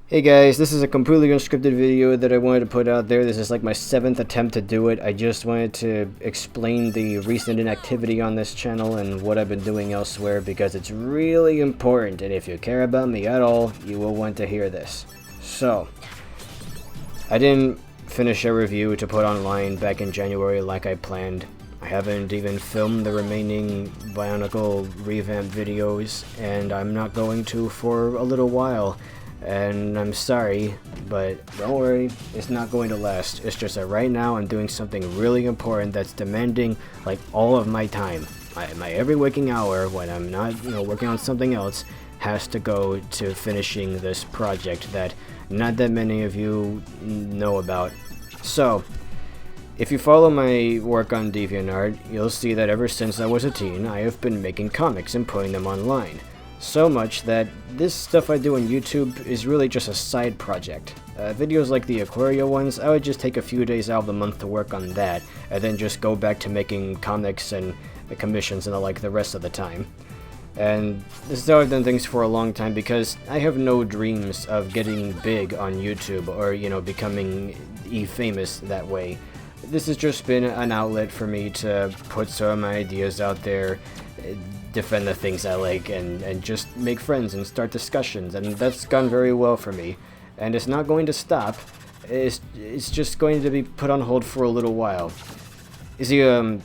Hey guys, this is a completely unscripted video that I wanted to put out there. This is like my 7th attempt to do it. I just wanted to explain the recent inactivity on this channel and what I've been doing elsewhere because it's really important, and if you care about me at all, you will want to hear this. So, I didn't finish a review to put online back in January like I planned. I haven't even filmed the remaining Bionicle revamp videos, and I'm not going to for a little while. And I'm sorry, but don't worry, it's not going to last. It's just that right now I'm doing something really important that's demanding like all of my time. My every waking hour when I'm not, working on something else has to go to finishing this project that not that many of you know about. So, if you follow my work on DeviantArt, you'll see that ever since I was a teen, I have been making comics and putting them online. So much that this stuff I do on YouTube is really just a side project. Videos like the Aquaria ones, I would just take a few days out of the month to work on that, and then just go back to making comics and commissions and the like the rest of the time. And this is how I've done things for a long time because I have no dreams of getting big on YouTube or, becoming famous that way. This has just been an outlet for me to put some of my ideas out there, defend the things I like, and just make friends and start discussions, and that's gone very well for me. And it's not going to stop. It's just going to be put on hold for a little while. You see,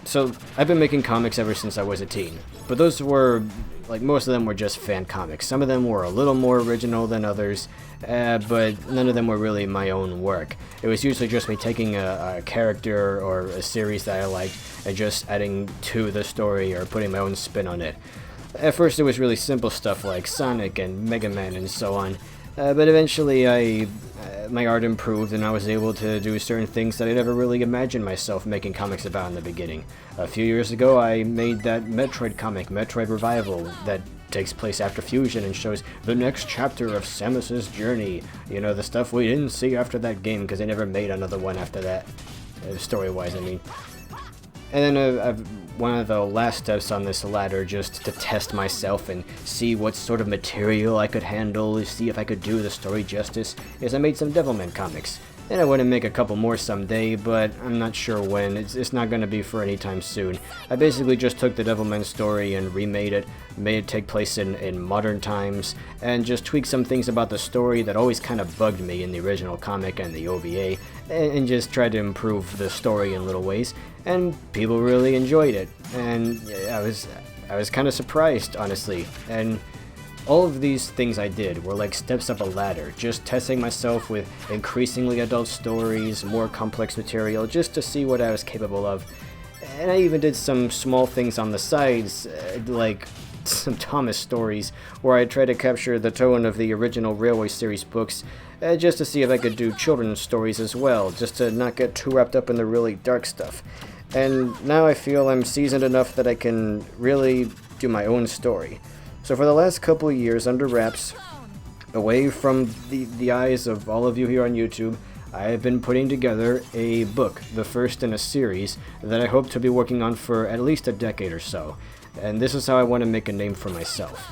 so I've been making comics ever since I was a teen, but those were, most of them were just fan comics. Some of them were a little more original than others, but none of them were really my own work. It was usually just me taking a character or a series that I liked and just adding to the story or putting my own spin on it. At first it was really simple stuff like Sonic and Mega Man and so on, but eventually my art improved and I was able to do certain things that I never really imagined myself making comics about in the beginning. A few years ago I made that Metroid comic, Metroid Revival, that takes place after Fusion and shows the next chapter of Samus's journey. The stuff we didn't see after that game because they never made another one after that, story-wise I mean. And then one of the last steps on this ladder, just to test myself and see what sort of material I could handle, see if I could do the story justice, is I made some Devilman comics. And I want to make a couple more someday, but I'm not sure when. It's not going to be for any time soon. I basically just took the Devilman story and remade it, made it take place in modern times, and just tweaked some things about the story that always kind of bugged me in the original comic and the OVA, and just tried to improve the story in little ways, and people really enjoyed it. And I was kind of surprised, honestly, and all of these things I did were like steps up a ladder, just testing myself with increasingly adult stories, more complex material, just to see what I was capable of. And I even did some small things on the sides, like some Thomas stories, where I tried to capture the tone of the original Railway series books, just to see if I could do children's stories as well, just to not get too wrapped up in the really dark stuff. And now I feel I'm seasoned enough that I can really do my own story. So for the last couple of years, under wraps, away from the eyes of all of you here on YouTube, I have been putting together a book, the first in a series, that I hope to be working on for at least a decade or so. And this is how I want to make a name for myself.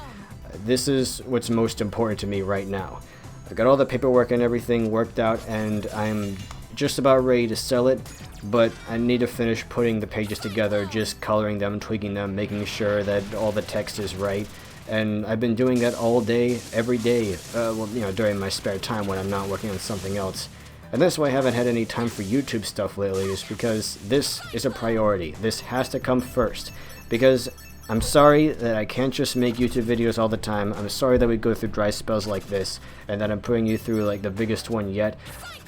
This is what's most important to me right now. I've got all the paperwork and everything worked out, and I'm just about ready to sell it, but I need to finish putting the pages together, just coloring them, tweaking them, making sure that all the text is right. And I've been doing that all day, every day, during my spare time when I'm not working on something else. And that's why I haven't had any time for YouTube stuff lately, is because this is a priority. This has to come first. Because I'm sorry that I can't just make YouTube videos all the time. I'm sorry that we go through dry spells like this, and that I'm putting you through like the biggest one yet.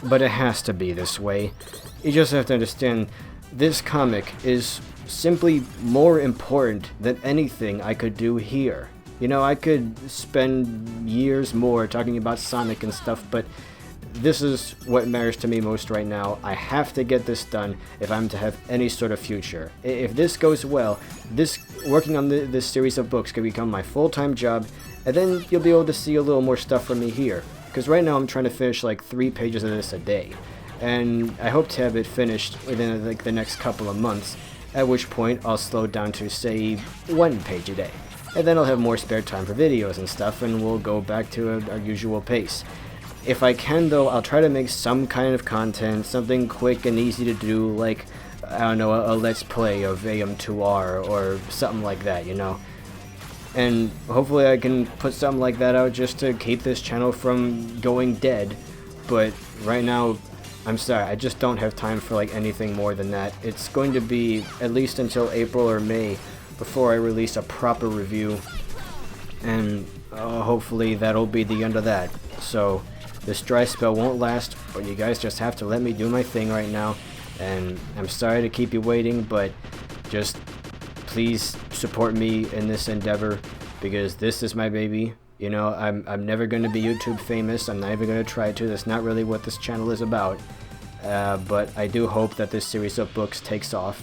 But it has to be this way. You just have to understand, this comic is simply more important than anything I could do here. I could spend years more talking about Sonic and stuff, but this is what matters to me most right now. I have to get this done if I'm to have any sort of future. If this goes well, working on this series of books could become my full-time job, and then you'll be able to see a little more stuff from me here. Because right now I'm trying to finish like 3 pages of this a day, and I hope to have it finished within like the next couple of months, at which point I'll slow down to, say, 1 page a day. And then I'll have more spare time for videos and stuff, and we'll go back to our usual pace. If I can though, I'll try to make some kind of content, something quick and easy to do, like, I don't know, a let's play of AM2R or something like that, you know. And hopefully I can put something like that out just to keep this channel from going dead. But right now, I'm sorry, I just don't have time for like anything more than that. It's going to be at least until April or May before I release a proper review. And hopefully that'll be the end of that. So this dry spell won't last, but you guys just have to let me do my thing right now. And I'm sorry to keep you waiting, but just please support me in this endeavor, because this is my baby. You know, I'm never going to be YouTube famous. I'm not even going to try to. That's not really what this channel is about. But I do hope that this series of books takes off.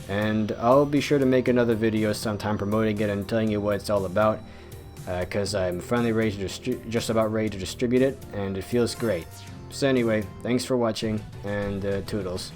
And I'll be sure to make another video sometime promoting it and telling you what it's all about. Because I'm finally ready to just about ready to distribute it, and it feels great. So anyway, thanks for watching, and toodles.